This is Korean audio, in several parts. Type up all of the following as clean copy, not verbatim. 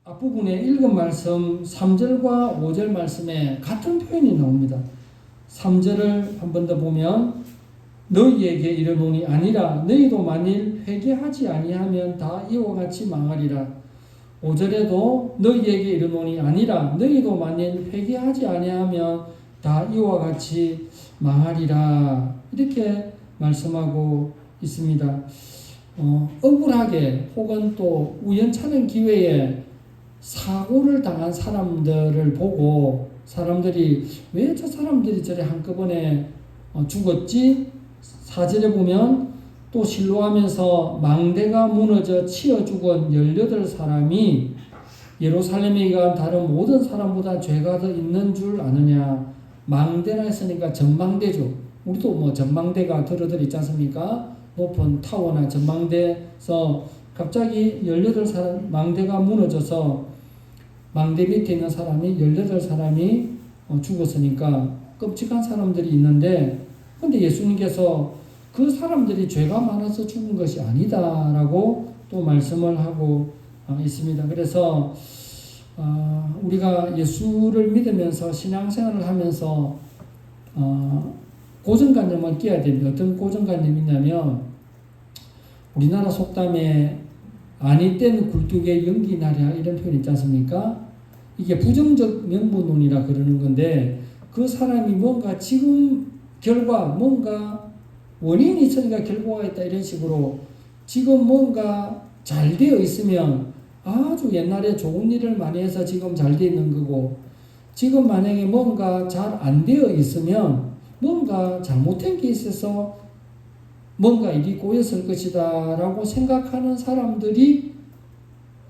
앞부분에 읽은 말씀 3절과 5절 말씀에 같은 표현이 나옵니다. 3절을 한 번 더 보면 너희에게 이르노니 아니라 너희도 만일 회개하지 아니하면 다 이와 같이 망하리라. 5절에도 너희에게 이르노니 아니라 너희도 만일 회개하지 아니하면 다 이와 같이 망하리라. 이렇게 말씀하고 있습니다. 억울하게 혹은 또 우연찮은 기회에 사고를 당한 사람들을 보고 사람들이 왜 저 사람들이 저래 한꺼번에 죽었지? 4절에 보면 또 실로하면서 망대가 무너져 치여 죽은 18사람이 예루살렘에 간 다른 모든 사람보다 죄가 더 있는 줄 아느냐. 망대라 했으니까 전망대죠. 우리도 뭐 전망대가 들어들 있지 않습니까? 높은 타워나 전망대에서 갑자기 18사람 망대가 무너져서 망대 밑에 있는 사람이 18사람이 죽었으니까 끔찍한 사람들이 있는데, 근데 예수님께서 그 사람들이 죄가 많아서 죽은 것이 아니다라고 또 말씀을 하고 있습니다. 그래서 우리가 예수를 믿으면서 신앙생활을 하면서 고정관념을 깨야 됩니다. 어떤 고정관념이 있냐면, 우리나라 속담에 아니 땐 굴뚝에 연기 나랴 이런 표현 있지 않습니까? 이게 부정적 명분론이라 그러는 건데, 그 사람이 뭔가 지금 결과, 뭔가 원인이 있으니까 결과가 있다 이런 식으로 지금 뭔가 잘 되어 있으면 아주 옛날에 좋은 일을 많이 해서 지금 잘 되어 있는 거고, 지금 만약에 뭔가 잘 안 되어 있으면 뭔가 잘못된 게 있어서 뭔가 일이 꼬였을 것이다 라고 생각하는 사람들이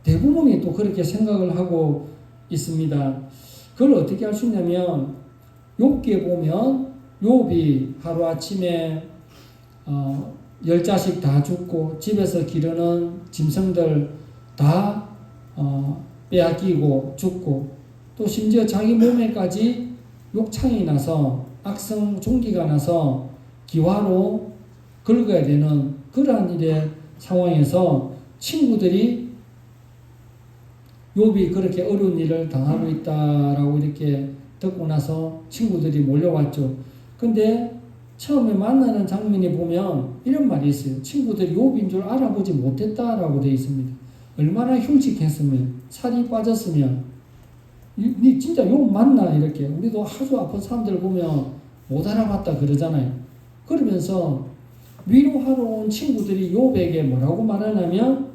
대부분이 또 그렇게 생각을 하고 있습니다. 그걸 어떻게 할 수 있냐면, 욥기에 보면 욥이 하루아침에 10자식 다 죽고 집에서 기르는 짐승들 다 빼앗기고 죽고, 또 심지어 자기 몸에까지 욕창이 나서 악성 종기가 나서 기화로 긁어야 되는 그러한 일의 상황에서 친구들이 욥이 그렇게 어려운 일을 당하고 있다라고 이렇게 듣고 나서 친구들이 몰려왔죠. 근데 처음에 만나는 장면이 보면 이런 말이 있어요. 친구들이 욥인 줄 알아보지 못했다라고 되어 있습니다. 얼마나 흉측했으면, 살이 빠졌으면, 니 진짜 욥 맞나? 이렇게. 우리도 아주 아픈 사람들 보면 못 알아봤다 그러잖아요. 그러면서 위로하러 온 친구들이 욥에게 뭐라고 말하냐면,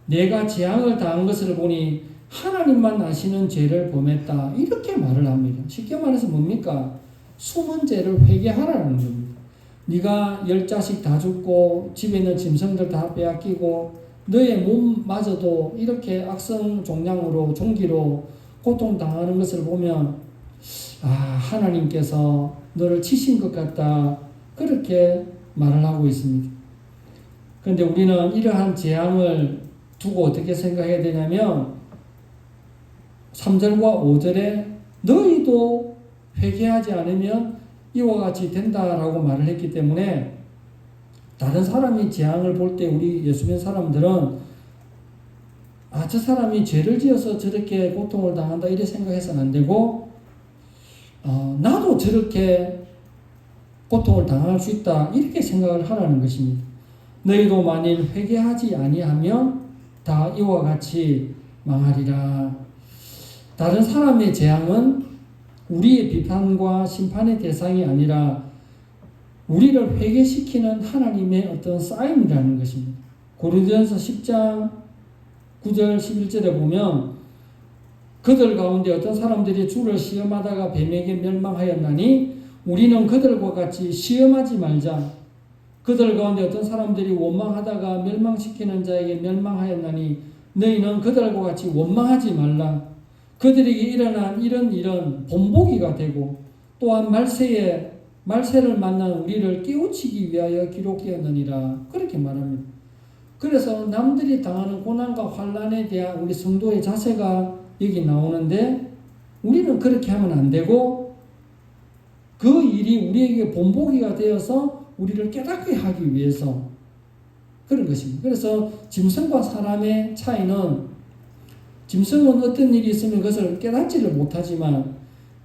내가 재앙을 당한 것을 보니 하나님만 아시는 죄를 범했다. 이렇게 말을 합니다. 쉽게 말해서 뭡니까? 숨은 죄를 회개하라는 겁니다. 네가 10자식 다 죽고 집에 있는 짐승들 다 빼앗기고 너의 몸마저도 이렇게 악성 종양으로 종기로 고통당하는 것을 보면 하나님께서 너를 치신 것 같다. 그렇게 말을 하고 있습니다. 그런데 우리는 이러한 재앙을 두고 어떻게 생각해야 되냐면, 3절과 5절에 너희도 회개하지 않으면 이와 같이 된다라고 말을 했기 때문에, 다른 사람이 재앙을 볼 때 우리 예수 믿는 사람들은 저 사람이 죄를 지어서 저렇게 고통을 당한다 이렇게 생각해서는 안 되고, 나도 저렇게 고통을 당할 수 있다 이렇게 생각을 하라는 것입니다. 너희도 만일 회개하지 아니하면 다 이와 같이 망하리라. 다른 사람의 재앙은 우리의 비판과 심판의 대상이 아니라 우리를 회개시키는 하나님의 어떤 사인이라는 것입니다. 고린도전서 10장 9절 11절에 보면 그들 가운데 어떤 사람들이 주를 시험하다가 뱀에게 멸망하였나니 우리는 그들과 같이 시험하지 말자. 그들 가운데 어떤 사람들이 원망하다가 멸망시키는 자에게 멸망하였나니 너희는 그들과 같이 원망하지 말라. 그들에게 일어난 이런 일은 본보기가 되고 또한 말세를 만난 우리를 깨우치기 위하여 기록되었느니라. 그렇게 말합니다. 그래서 남들이 당하는 고난과 환난에 대한 우리 성도의 자세가 여기 나오는데, 우리는 그렇게 하면 안 되고 그 일이 우리에게 본보기가 되어서 우리를 깨닫게 하기 위해서 그런 것입니다. 그래서 짐승과 사람의 차이는, 짐승은 어떤 일이 있으면 그것을 깨닫지를 못하지만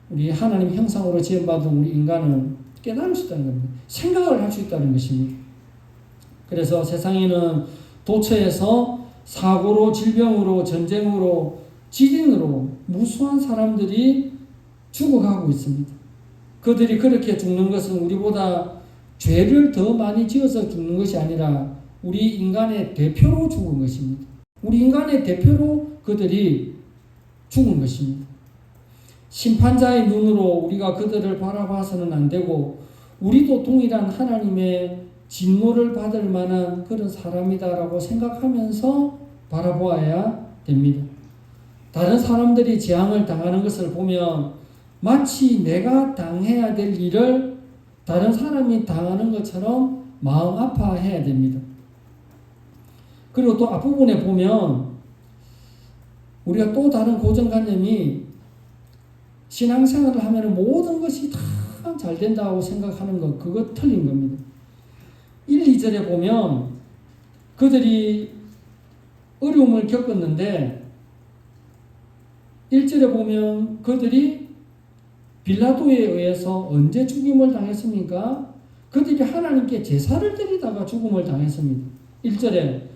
우리 하나님 형상으로 지음받은 우리 인간은 깨달을 수 있다는 겁니다. 생각을 할 수 있다는 것입니다. 그래서 세상에는 도처에서 사고로, 질병으로, 전쟁으로, 지진으로 무수한 사람들이 죽어가고 있습니다. 그들이 그렇게 죽는 것은 우리보다 죄를 더 많이 지어서 죽는 것이 아니라 우리 인간의 대표로 죽은 것입니다. 우리 인간의 대표로 그들이 죽은 것입니다. 심판자의 눈으로 우리가 그들을 바라봐서는 안 되고 우리도 동일한 하나님의 진노를 받을 만한 그런 사람이다라고 생각하면서 바라보아야 됩니다. 다른 사람들이 재앙을 당하는 것을 보면 마치 내가 당해야 될 일을 다른 사람이 당하는 것처럼 마음 아파해야 됩니다. 그리고 또 앞부분에 보면 우리가 또 다른 고정관념이 신앙생활을 하면 모든 것이 다 잘 된다고 생각하는 것, 그거 틀린 겁니다. 1, 2절에 보면 그들이 어려움을 겪었는데 1절에 보면 그들이 빌라도에 의해서 언제 죽임을 당했습니까? 그들이 하나님께 제사를 드리다가 죽음을 당했습니다. 1절에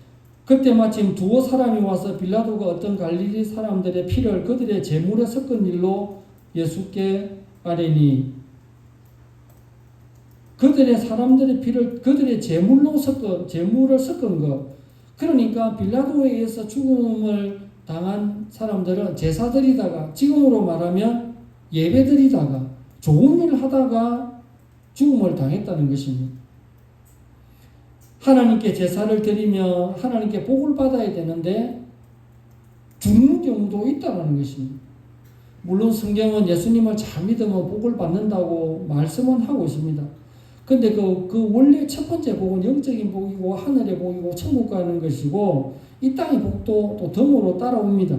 그때 마침 두어 사람이 와서 빌라도가 어떤 갈릴리 사람들의 피를 그들의 제물에 섞은 일로 예수께 아뢰니 그들의 사람들의 피를 그들의 제물을 섞은 것. 그러니까 빌라도에 의해서 죽음을 당한 사람들은 제사드리다가 지금으로 말하면 예배드리다가 좋은 일을 하다가 죽음을 당했다는 것입니다. 하나님께 제사를 드리며 하나님께 복을 받아야 되는데 죽는 경우도 있다는 것입니다. 물론 성경은 예수님을 잘 믿으면 복을 받는다고 말씀은 하고 있습니다. 근데 그 원래 첫 번째 복은 영적인 복이고 하늘의 복이고 천국 가는 것이고 이 땅의 복도 또 덤으로 따라옵니다.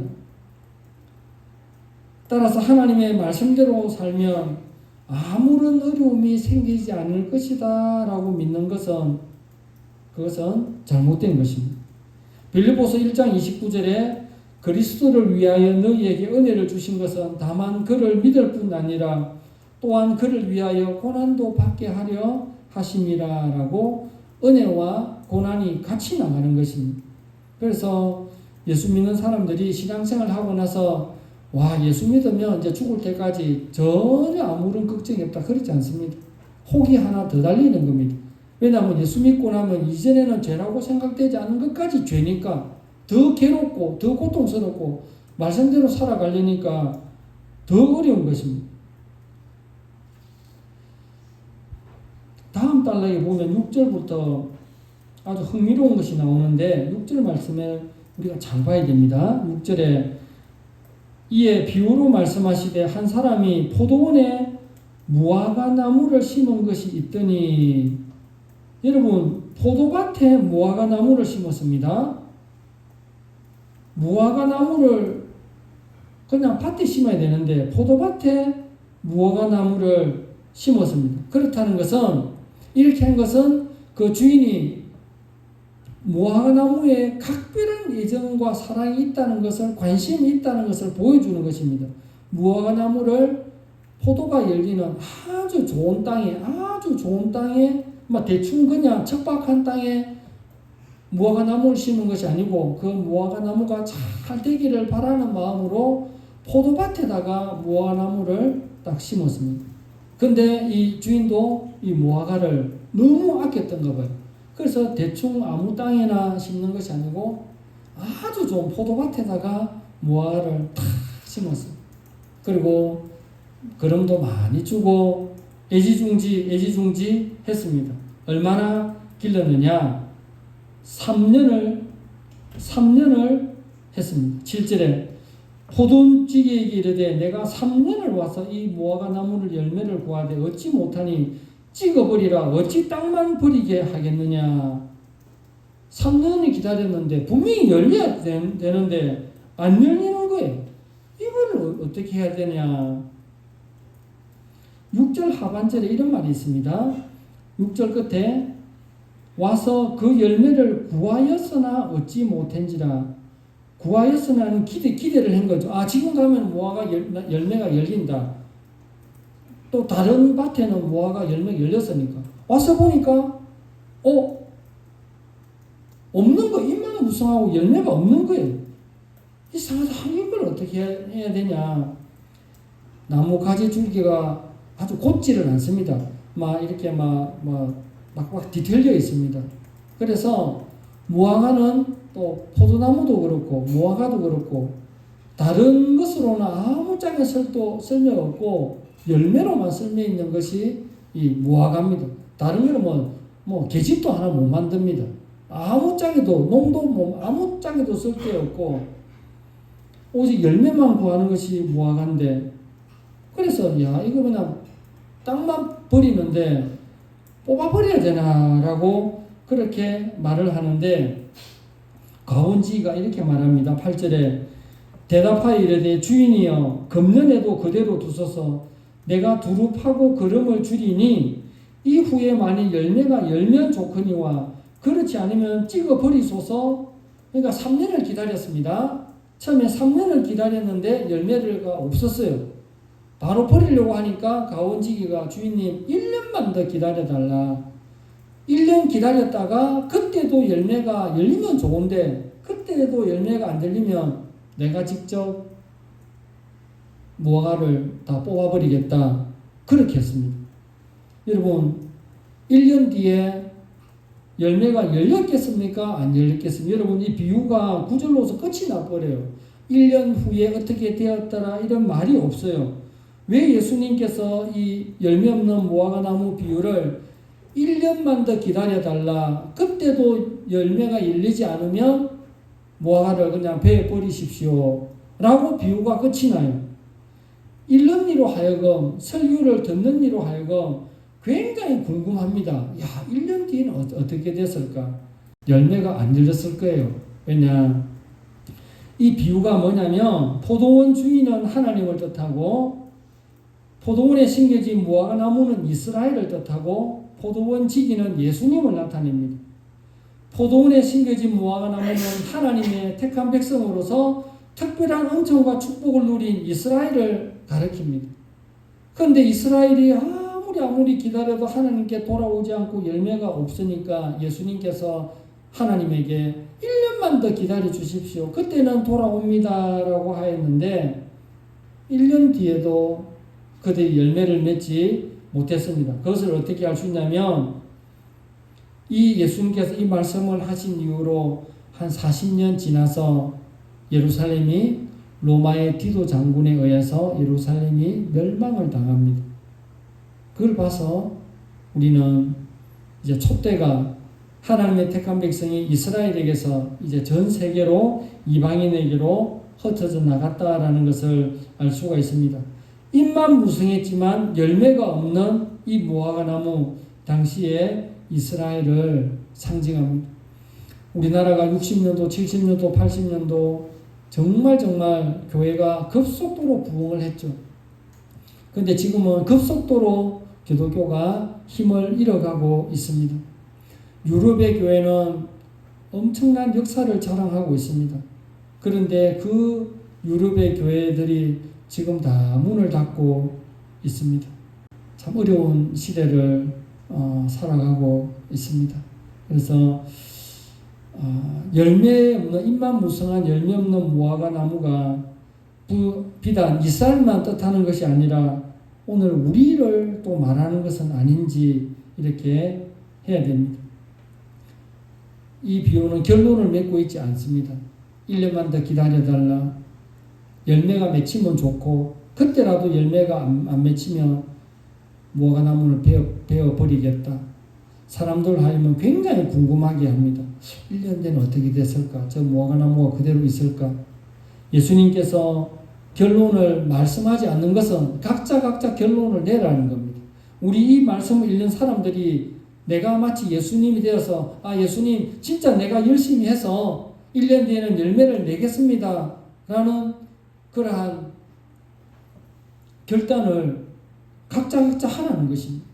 따라서 하나님의 말씀대로 살면 아무런 어려움이 생기지 않을 것이다 라고 믿는 것은 그것은 잘못된 것입니다. 빌립보서 1장 29절에 그리스도를 위하여 너희에게 은혜를 주신 것은 다만 그를 믿을 뿐 아니라 또한 그를 위하여 고난도 받게 하려 하심이라 라고 은혜와 고난이 같이 나가는 것입니다. 그래서 예수 믿는 사람들이 신앙생활 하고 나서 와 예수 믿으면 이제 죽을 때까지 전혀 아무런 걱정이 없다 그렇지 않습니다. 혹이 하나 더 달리는 겁니다. 왜냐하면 예수 믿고 나면 이전에는 죄라고 생각되지 않은 것까지 죄니까 더 괴롭고 더 고통스럽고 말씀대로 살아가려니까 더 어려운 것입니다. 다음 단락에 보면 6절부터 아주 흥미로운 것이 나오는데 6절 말씀에 우리가 잘 봐야 됩니다. 6절에 이에 비유로 말씀하시되 한 사람이 포도원에 무화과 나무를 심은 것이 있더니 여러분 포도밭에 무화과 나무를 심었습니다. 무화과 나무를 그냥 밭에 심어야 되는데 포도밭에 무화과 나무를 심었습니다. 그렇다는 것은 이렇게 한 것은 그 주인이 무화과 나무에 각별한 애정과 사랑이 있다는 것을 관심이 있다는 것을 보여주는 것입니다. 무화과 나무를 포도가 열리는 아주 좋은 땅에 대충 그냥 척박한 땅에 무화과 나무를 심은 것이 아니고 그 무화과 나무가 잘 되기를 바라는 마음으로 포도밭에다가 무화과 나무를 딱 심었습니다. 근데 이 주인도 이 무화과를 너무 아꼈던가 봐요. 그래서 대충 아무 땅에나 심는 것이 아니고 아주 좋은 포도밭에다가 무화과를 탁 심었어요. 그리고 거름도 많이 주고 애지중지 했습니다. 얼마나 길렀느냐? 3년을 했습니다. 7절에 포도주기에게 이르되 내가 3년을 와서 이 무화과 나무를 열매를 구하되 얻지 못하니 찍어버리라. 어찌 땅만 버리게 하겠느냐. 3년을 기다렸는데 분명히 열려야 되는데 안 열리는 거예요. 이거를 어떻게 해야 되냐. 6절 하반절에 이런 말이 있습니다. 6절 끝에 와서 그 열매를 구하였으나 얻지 못한지라. 구하였으나 기대를 한 거죠. 지금 가면 무화과 열매가 열린다. 또 다른 밭에는 무화과 열매가 열렸으니까. 와서 보니까, 없는 거, 입만 무성하고 열매가 없는 거예요. 이상하다. 이걸 어떻게 해야 되냐. 나무 가지 줄기가 아주 곧지를 않습니다. 이렇게 막 뒤틀려 있습니다. 그래서 무화과는 또 포도나무도 그렇고 무화과도 그렇고 다른 것으로는 아무짝에 쓸모 없고 열매로만 쓸모 있는 것이 이 무화과입니다. 다른 거는 계집도 하나 못 만듭니다. 아무짝에도 농도 아무짝에도 쓸데 없고 오직 열매만 구하는 것이 무화과인데, 그래서 이거 그냥 땅만 버리는데 뽑아버려야 되나라고 그렇게 말을 하는데, 가온지가 이렇게 말합니다. 8절에 대답하여 이르되 주인이여 금년에도 그대로 두소서. 내가 두루 파고 거름을 줄이니 이후에 만일 열매가 열면 좋거니와 그렇지 않으면 찍어 버리소서. 그러니까 3년을 기다렸습니다. 처음에 3년을 기다렸는데 열매가 없었어요. 바로 버리려고 하니까 가온지기가 주인님 1년만 더 기다려달라. 1년 기다렸다가 그때도 열매가 열리면 좋은데 그때도 열매가 안 열리면 내가 직접 무화과를 다 뽑아버리겠다. 그렇게 했습니다. 여러분 1년 뒤에 열매가 열렸겠습니까? 안 열렸겠습니까? 여러분 이 비유가 구절로서 끝이 나버려요. 1년 후에 어떻게 되었더라 이런 말이 없어요. 왜 예수님께서 이 열매 없는 무화과 나무 비유를 1년만 더 기다려달라. 그때도 열매가 열리지 않으면 무화과를 그냥 베어 버리십시오. 라고 비유가 끝이 나요. 1년 이로 하여금 설교를 듣는 이로 하여금 굉장히 궁금합니다. 1년 뒤에는 어떻게 됐을까? 열매가 안 열렸을 거예요. 왜냐? 이 비유가 뭐냐면 포도원 주인은 하나님을 뜻하고 포도원에 심겨진 무화과 나무는 이스라엘을 뜻하고 포도원 지기는 예수님을 나타냅니다. 포도원에 심겨진 무화과 나무는 하나님의 택한 백성으로서 특별한 은총과 축복을 누린 이스라엘을 가리킵니다. 그런데 이스라엘이 아무리 기다려도 하나님께 돌아오지 않고 열매가 없으니까 예수님께서 하나님에게 1년만 더 기다려 주십시오. 그때는 돌아옵니다. 라고 하였는데 1년 뒤에도 그들이 열매를 맺지 못했습니다. 그것을 어떻게 알 수 있냐면 이 예수님께서 이 말씀을 하신 이후로 한 40년 지나서 예루살렘이 로마의 디도 장군에 의해서 예루살렘이 멸망을 당합니다. 그걸 봐서 우리는 이제 촛대가 하나님의 택한 백성이 이스라엘에게서 이제 전 세계로 이방인에게로 흩어져 나갔다라는 것을 알 수가 있습니다. 잎만 무성했지만 열매가 없는 이 무화과 나무, 당시에 이스라엘을 상징합니다. 우리나라가 60년도, 70년도, 80년도 정말 교회가 급속도로 부흥을 했죠. 그런데 지금은 급속도로 기독교가 힘을 잃어가고 있습니다. 유럽의 교회는 엄청난 역사를 자랑하고 있습니다. 그런데 그 유럽의 교회들이 지금 다 문을 닫고 있습니다. 참 어려운 시대를 살아가고 있습니다. 그래서 열매 없는, 잎만 무성한 열매 없는 무화과 나무가 비단 이스라엘만 뜻하는 것이 아니라 오늘 우리를 또 말하는 것은 아닌지 이렇게 해야 됩니다. 이 비유는 결론을 맺고 있지 않습니다. 1년만 더 기다려달라. 열매가 맺히면 좋고 그때라도 열매가 안 맺히면 무화과 나무를 베어버리겠다. 사람들 하면 굉장히 궁금하게 합니다. 1년 뒤는 어떻게 됐을까? 저 무화과 나무가 그대로 있을까? 예수님께서 결론을 말씀하지 않는 것은 각자 결론을 내라는 겁니다. 우리 이 말씀을 읽는 사람들이 내가 마치 예수님이 되어서 예수님 진짜 내가 열심히 해서 1년 뒤에는 열매를 내겠습니다. 라는 그러한 결단을 각자 하라는 것입니다.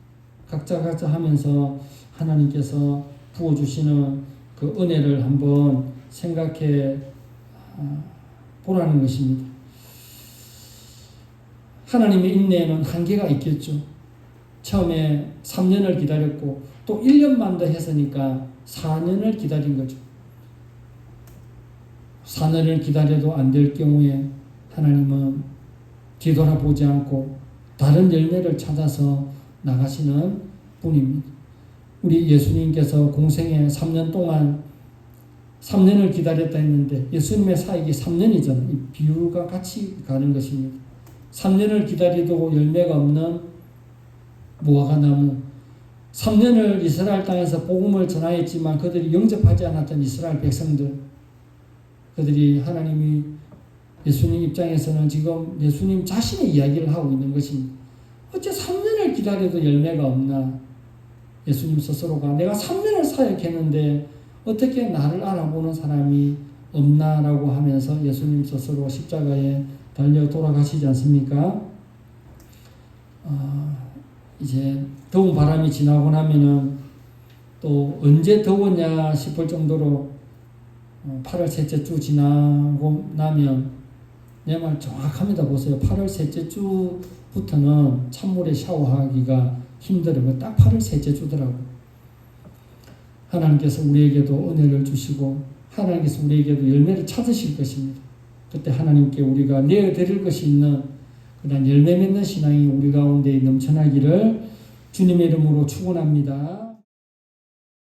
각자 하면서 하나님께서 부어주시는 그 은혜를 한번 생각해 보라는 것입니다. 하나님의 인내에는 한계가 있겠죠. 처음에 3년을 기다렸고 또 1년만 더 했으니까 4년을 기다린 거죠. 4년을 기다려도 안 될 경우에 하나님은 뒤돌아보지 않고 다른 열매를 찾아서 나가시는 분입니다. 우리 예수님께서 공생에 3년 동안 3년을 기다렸다 했는데 예수님의 사역이 3년이잖아요. 이 비유가 같이 가는 것입니다. 3년을 기다리도 열매가 없는 무화과나무, 3년을 이스라엘 땅에서 복음을 전하였지만 그들이 영접하지 않았던 이스라엘 백성들, 그들이 하나님이 예수님 입장에서는 지금 예수님 자신의 이야기를 하고 있는 것입니다. 어째 3년을 기다려도 열매가 없나? 예수님 스스로가 내가 3년을 사역했는데 어떻게 나를 알아보는 사람이 없나라고 하면서 예수님 스스로 십자가에 달려 돌아가시지 않습니까? 이제 더운 바람이 지나고 나면은 또 언제 더웠냐 싶을 정도로 8월 셋째 주 지나고 나면 내 말 정확합니다. 보세요. 8월 셋째 주부터는 찬물에 샤워하기가 힘들어요. 딱 8월 셋째 주더라고. 하나님께서 우리에게도 은혜를 주시고 하나님께서 우리에게도 열매를 찾으실 것입니다. 그때 하나님께 우리가 내어드릴 것이 있는 그런 열매 맺는 신앙이 우리 가운데 넘쳐나기를 주님의 이름으로 축원합니다.